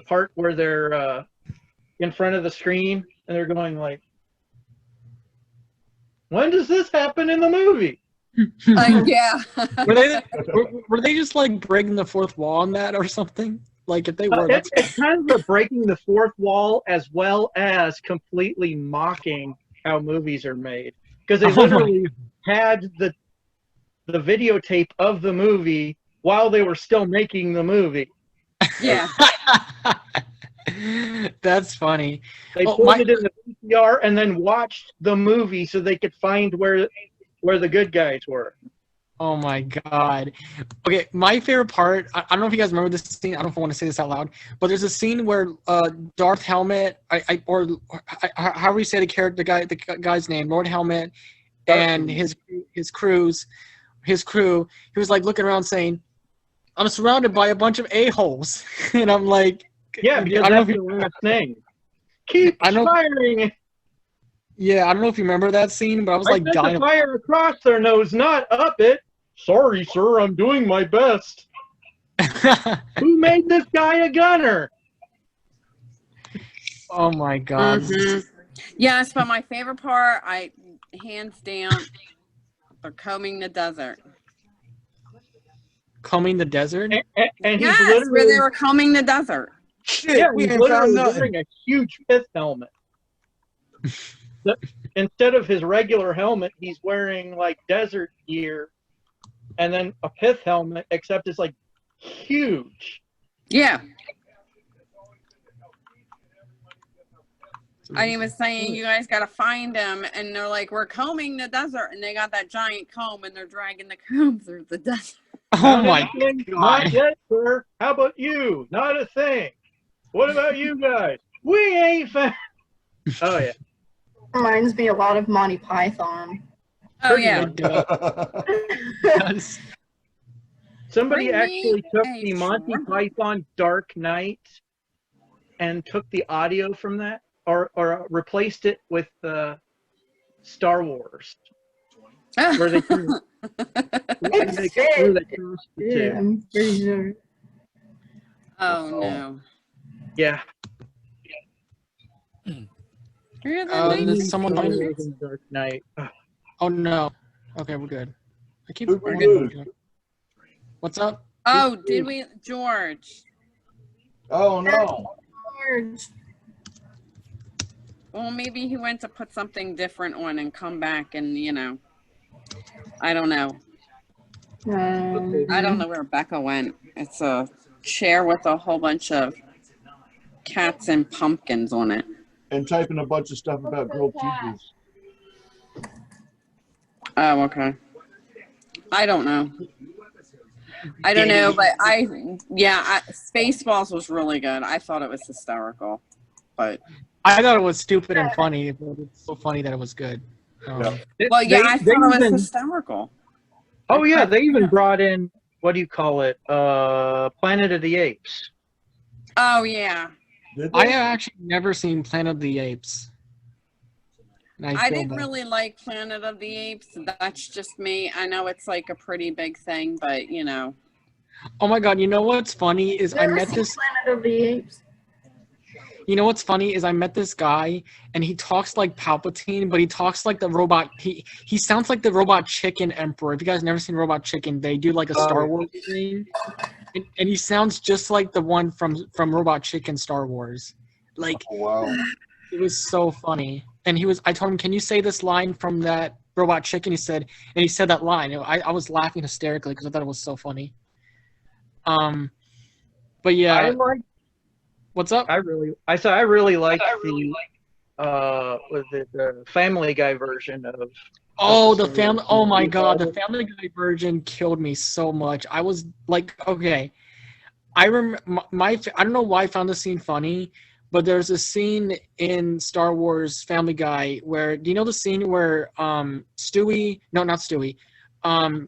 part where they're in front of the screen and they're going like, when does this happen in the movie? Yeah. were they just like breaking the fourth wall on that or something? Like if they were, that's It's kind of breaking the fourth wall as well as completely mocking how movies are made. Because they Oh my- literally had the videotape of the movie while they were still making the movie. Yeah. That's funny. They Oh, put my- it in the VCR and then watched the movie so they could find where the good guys were. Oh my god. Okay, my favorite part, I don't know if you guys remember this scene, I don't know if I want to say this out loud, but there's a scene where Darth Helmet, however you say the guy's name, Lord Helmet, and his crew, he was like looking around saying, I'm surrounded by a bunch of a-holes. And I'm like, Yeah, because I don't know that's if the last thing. Keep I know- firing. yeah, I don't know if you remember that scene, but I was I like said dying. to fire across their nose, not up it. Sorry, sir, I'm doing my best. Who made this guy a gunner? Oh my god. Mhm. Yes, but my favorite part, hands down, they're combing the desert. Combing the desert? And he's Yes, where literally, they were combing the desert. Shit, yeah, we he's ain't found literally nothing. wearing a huge pith helmet. Instead of his regular helmet, he's wearing like desert gear, and then a pith helmet, except it's like huge. Yeah. And he was saying, you guys got to find him. And they're like, we're combing the desert. And they got that giant comb and they're dragging the comb through the desert. Oh Not my anything? god. Not yet, sir. How about you? Not a thing. What about you guys? We ain't found. Oh, yeah. Reminds me a lot of Monty Python. Oh, yeah. Yes. Somebody Bring me actually took a the Monty shawarma. Python Dark Knight and took the audio from that, or replaced it with Star Wars, where they where they crossed the two. Yeah, I'm pretty sure. Oh, no. Yeah. You're the There's someone Star behind me? Wars and Dark Knight. Ugh. Oh no. Okay, we're good. I keep. Super good. What's up? Oh, did we, George? Oh no. Well, maybe he went to put something different on and come back and, you know, I don't know. I don't know where Becca went. It's a chair with a whole bunch of cats and pumpkins on it. And typing a bunch of stuff about grilled cheeses. Oh, okay. I don't know. I don't know, but Spaceballs was really good. I thought it was hysterical, but I thought it was stupid and funny, but it's so funny that it was good. well, yeah, I thought it was hysterical. Oh yeah, they even brought in, what do you call it? Planet of the Apes. Oh yeah. I have actually never seen Planet of the Apes. And I feel didn't bad. really like Planet of the Apes. That's just me. I know it's like a pretty big thing, but you know. Oh my god, you know what's funny is I met this Planet of the Apes. You know what's funny is I met this guy and he talks like Palpatine, but he talks like the robot. He sounds like the Robot Chicken Emperor. If you guys never seen Robot Chicken, they do like a Star Wars thing, and he sounds just like the one from Robot Chicken Star Wars. Like, Oh, wow. it was so funny. And I told him, can you say this line from that Robot Chicken? He said that line. I was laughing hysterically because I thought it was so funny. But yeah. What's up? I really liked the Family Guy version of. Oh, the family! Oh my god, the Family Guy version killed me so much. I was like, okay, I remember I don't know why I found this scene funny, but there's a scene in Star Wars Family Guy where, do you know the scene where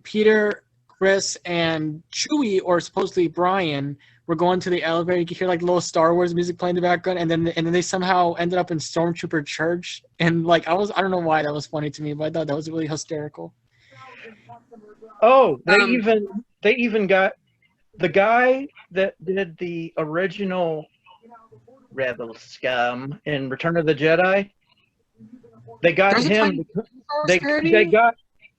Peter, Chris, and Chewie, or supposedly Brian, were going to the elevator? You could hear like little Star Wars music playing in the background, and then they somehow ended up in Stormtrooper Church. And like I don't know why that was funny to me, but I thought that was really hysterical. Oh, they even got the guy that did the original Rebel Scum in Return of the Jedi. They got him. They got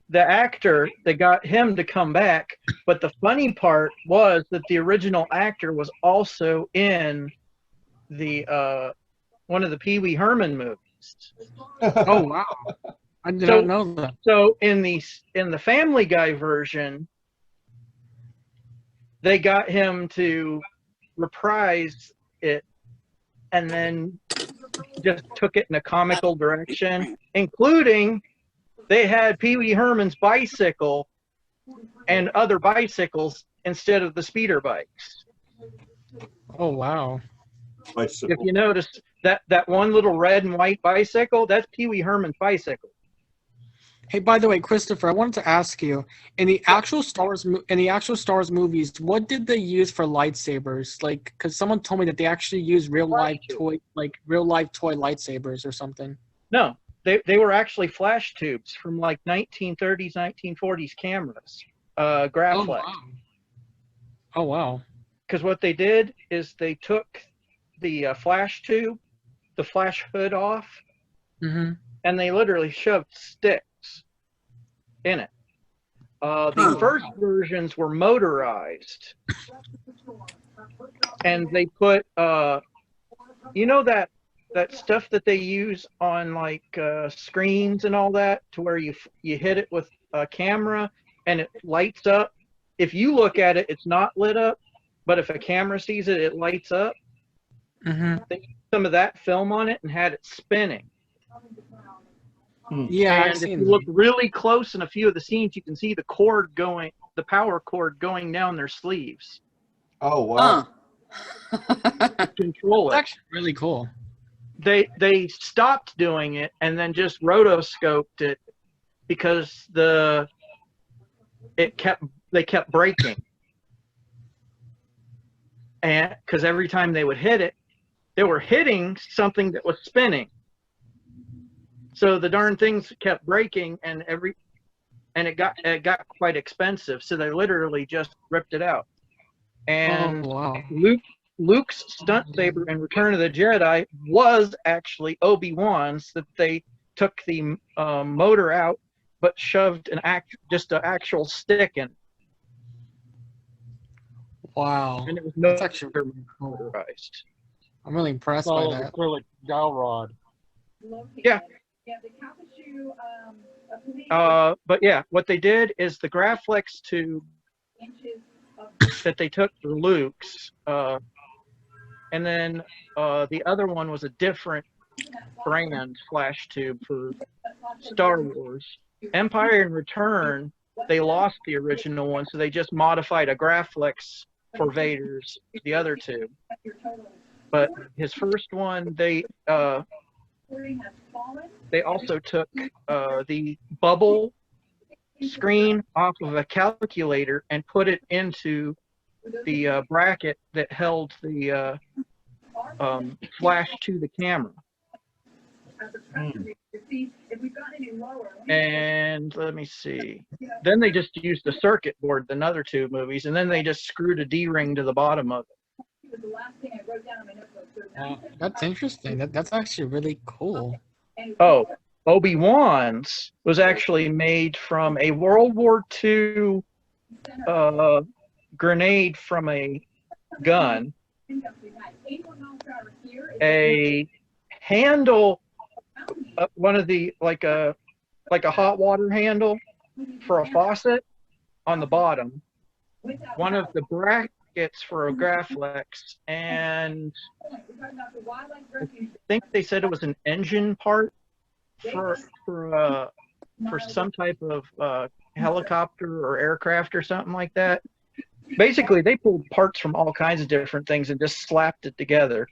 the actor. They got him to come back. But the funny part was that the original actor was also in the one of the Pee Wee Herman movies. Oh wow! I did not know that. So in the Family Guy version, they got him to reprise it, and then just took it in a comical direction, including they had Pee Wee Herman's bicycle and other bicycles instead of the speeder bikes. Oh wow! Bicycle. If you notice that one little red and white bicycle, that's Pee Wee Herman's bicycle. Hey, by the way, Christopher, I wanted to ask you, in the actual Star Wars movies, what did they use for lightsabers? Like, because someone told me that they actually used real life toy lightsabers or something. No, they were actually flash tubes from like 1930s, 1940s cameras, Graflex. Oh wow! Because what they did is they took the flash tube, the flash hood off, and they literally shoved sticks in it. The first versions were motorized, and they put you know that stuff that they use on like screens and all that, to where you hit it with a camera and it lights up. If you look at it, it's not lit up, but if a camera sees it, it lights up. some of that film on it and had it spinning. Yeah, I've And if seen you look really close in a few of the scenes, you can see the cord going, the power cord going down their sleeves Oh wow. to control It's it. actually really cool. They stopped doing it and then just rotoscoped it because they kept breaking. And because every time they would hit it, they were hitting something that was spinning. So the darn things kept breaking, and it got quite expensive. So they literally just ripped it out. And Oh, wow. Luke's stunt saber in Return of the Jedi was actually Obi-Wan's, that they took the motor out but shoved just an actual stick in. Wow. And it was That's actually really cool. motorized. I'm really impressed by Solid that. acrylic dowel rod. Yeah. But yeah, what they did is the Graflex tube that they took for Luke's, and then the other one was a different brand flash tube for Star Wars. Empire in Return, they lost the original one, so they just modified a Graflex for Vader's, the other two. But his first one, they also took the bubble screen off of a calculator and put it into the bracket that held the flash to the camera. And let me see. Then they just used the circuit board, the other two movies, and then they just screwed a D-ring to the bottom of it. That's interesting. That's actually really cool. Oh, Obi-Wan's was actually made from a World War II grenade from a gun, a handle, one of the like a hot water handle for a faucet on the bottom, one of the brackets for a Graflex, and I think they said it was an engine part for some type of helicopter or aircraft or something like that. Basically, they pulled parts from all kinds of different things and just slapped it together.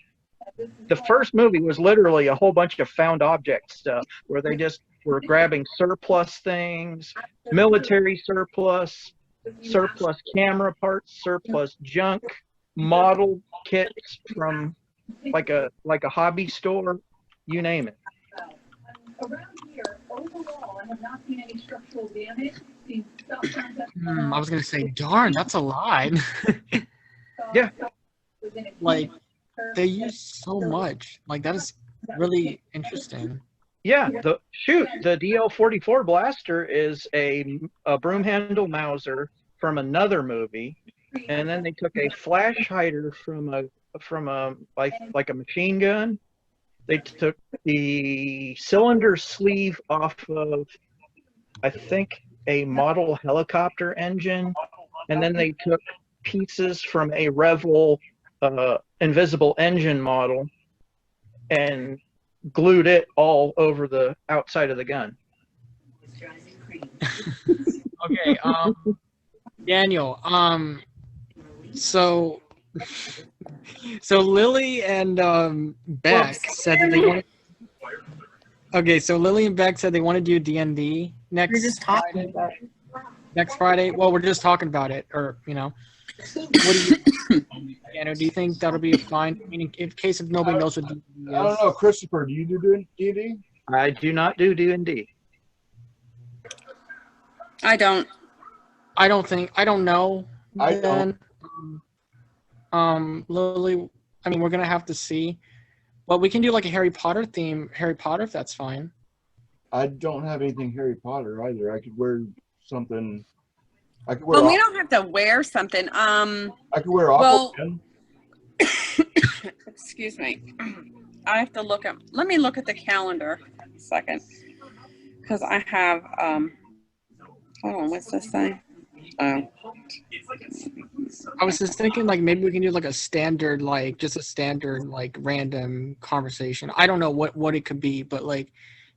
The first movie was literally a whole bunch of found object stuff where they just were grabbing surplus things, military surplus camera parts, surplus junk, model kits from like a hobby store, you name it. I was gonna say, darn, that's a lot. Yeah. Like, they use so much. Like, that is really interesting. Yeah, the DL-44 blaster is a broom handle Mauser from another movie, and then they took a flash hider from a like a machine gun. They took the cylinder sleeve off of, I think, a model helicopter engine, and then they took pieces from a Revol invisible engine model and glued it all over the outside of the gun. Okay, Daniel, so Lily and Beck said that they wanted. Okay, so Lily and Beck said they want to do D&D next. We're just talking Friday. about it. Next Friday. Well, we're just talking about it, or What do you, Daniel? Do you think that'll be fine? I mean, in case if nobody knows what D&D is. I don't know, Christopher. Do you do D&D? I do not do D&D. I don't. I don't know. I don't. Lily, I mean, we're gonna have to see. But we can do like a Harry Potter theme, Harry Potter, if that's fine. I don't have anything Harry Potter either. I could wear something. I could wear. Well, we don't have to wear something. I could wear well, Aquaman. Excuse me. I have to look at. Let me look at the calendar a second, because I have. Hold on. What's this thing? I was just thinking like maybe we can do like a standard, like just a standard like random conversation. I don't know what it could be, but like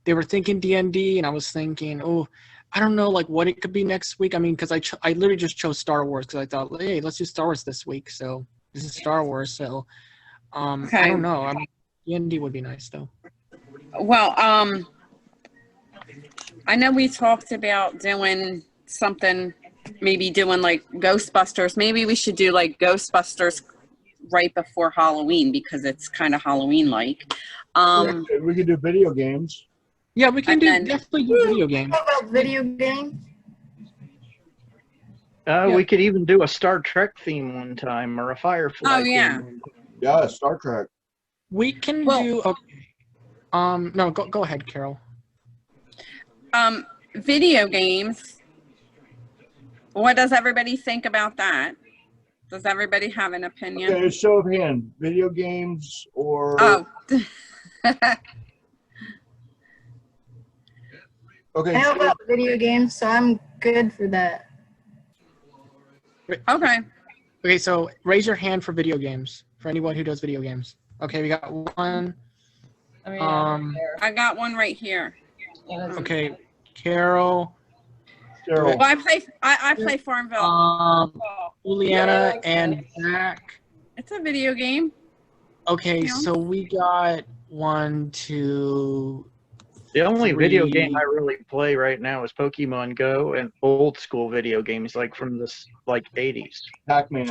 they were thinking D&D, and I was thinking, oh, I don't know like what it could be next week. I mean, because I literally just chose Star Wars because I thought, hey, let's do Star Wars this week. So this is Star Wars. So I Okay. don't know. I mean, D&D would be nice though. Well, I know we talked about doing something, maybe doing like Ghostbusters. Maybe we should do like Ghostbusters right before Halloween because it's kind of Halloween-like. We could do video games. Yeah, we can definitely do video games. What about video games? We could even do a Star Trek theme one time or a Firefly. Oh, yeah. theme. Yeah, Star Trek. We can do. Okay. No, go ahead, Carol. Video games. What does everybody think about that? Does everybody have an opinion? Okay, show of hand. Video games or Oh. okay. I know about video games, so I'm good for that. Okay. Okay, so raise your hand for video games. For anyone who does video games. Okay, we got one. I mean, I got one right here. Okay, Carol. Carol. Well, I play Farmville. Juliana and Zach. It's a video game. Okay, Yeah. so we got 1, 2. The only video 3. game I really play right now is Pokemon Go and old school video games like from the 80s. Pac-Man.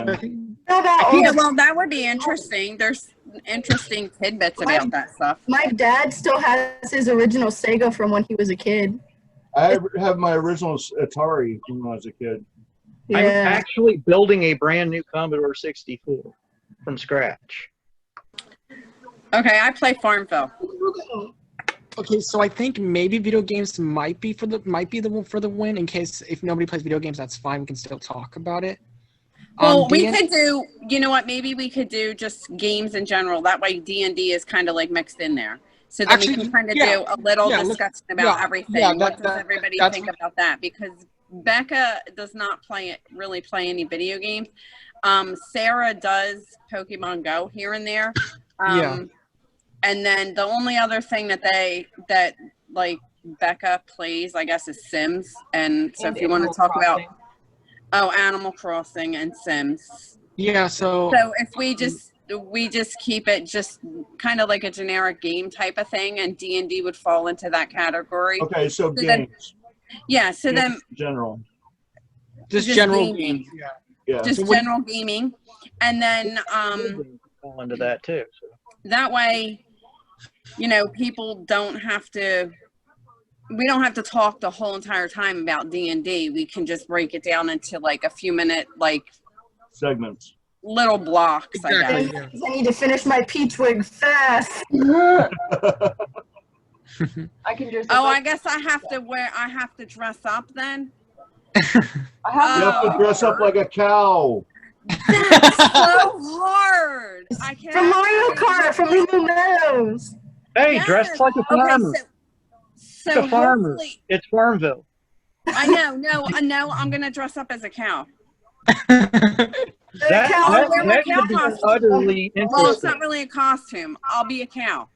How about Yeah, well, that would be interesting. There's interesting tidbits about that stuff. my dad still has his original Sega from when he was a kid. I have my original Atari from when I was a kid. I'm Yeah. actually building a brand new Commodore 64 from scratch. Okay, I play Farmville. Okay, so I think maybe video games might be the one for the win. In case if nobody plays video games, that's fine. We can still talk about it. Well, we Dan- could do, you know what, maybe we could do just games in general. That way D&D is kind of like mixed in there. So then Actually, we can kind of yeah. do a little Yeah, discussion about yeah, everything. yeah, What does that- everybody that's- think about that? Because Becca does not really play any video games. Sarah does Pokemon Go here and there. Yeah. And then the only other thing that like Becca plays, I guess, is Sims. And so And if you want to Animal talk about, Crossing. Animal Crossing and Sims. Yeah, so So if we just keep it just kind of like a generic game type of thing, and D&D would fall into that category. Okay, so So then- games. Yeah. So then In general. just just general gaming. games. Yeah. Yeah. just So what- general gaming, and then Fall into that too. So. that way, people don't have to. We don't have to talk the whole entire time about D&D. We can just break it down into like a few minute, like Segments. little blocks. Exactly. I guess. Yeah. I need to finish my peach wig fast. I can just. Oh, I guess I have to dress up then. I You have have to dress up like a cow. That's so hard. I can't. From Mario Kart, from Lulu Meadows. Hey, Yes. dress like a farmer. Okay, so Like a farmer. hopefully, It's Farmville. I know. No, I'm gonna dress up as a cow. That I'll wear my would cow be costume. utterly Well, it's interesting. not really a costume. I'll be a cow.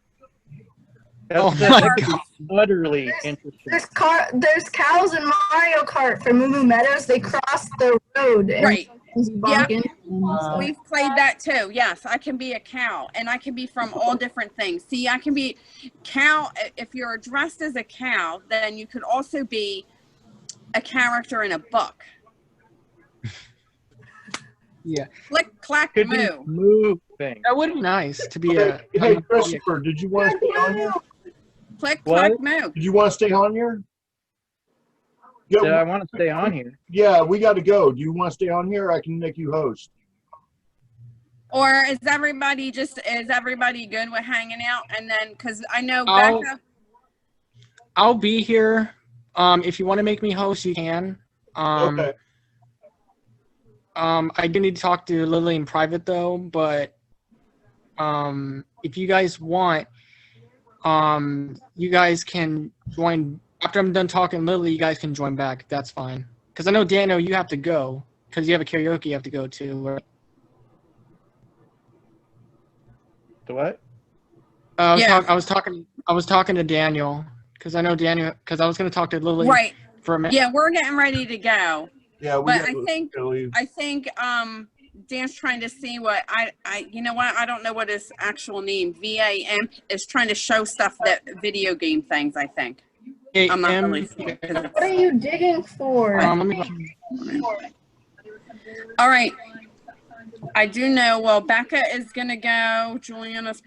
Oh That my would be God. utterly interesting. There's cows in Mario Kart from Moo Meadows. They cross the road. And Right. bonk Yeah. into- We've played that too. Yes, I can be a cow, and I can be from all different things. See, I can be cow. If you're dressed as a cow, then you could also be a character in a book. Yeah, Click, clack, Could be moo. moving. that would be nice to be Okay, a. hey, Christopher, did you want to stay on here? Click, What? clack, moo. Did you want to stay on here? Yeah, I want to stay on here. yeah, we got to go. Do you want to stay on here? I can make you host. Or is everybody good with hanging out? And then, because I know I'll- Becca. I'll be here. If you want to make me host, you can. Okay. I do need to talk to Lily in private though, but if you guys want, you guys can join after I'm done talking to Lily. You guys can join back. That's fine. Because I know Dano, you have to go. because you have a karaoke you have to go to. Right? The what? Yeah. I was talking to Daniel because I know Daniel because I was going to talk to Lily Right. for a minute. Yeah, we're getting ready to go. Yeah, we But got to leave. I think Dan's trying to see what you know what, I don't know what his actual name, VAM, is trying to show stuff that video game things, I think. I'm not really sure. What are you digging for? Let me All right. I do know, well, Becca is going to go. Juliana's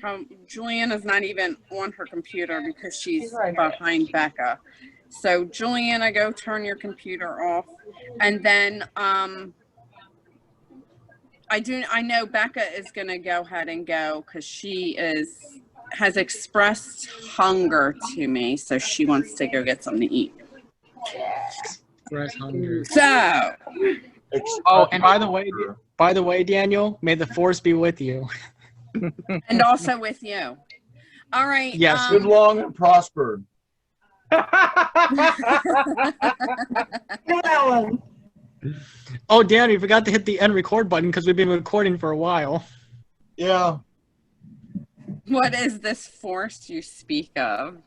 not even on her computer because she's right. behind Becca. So Juliana, go turn your computer off. And then I know Becca is going to go ahead and go because she has expressed hunger to me. So she wants to go get something to eat. express hunger. So, Oh, and by the way, Daniel, may the force be with you. and also with you. All right. Yes. Live long and prosper. Know that one. Oh, Dan, you forgot to hit the end record button because we've been recording for a while. Yeah. What is this force you speak of?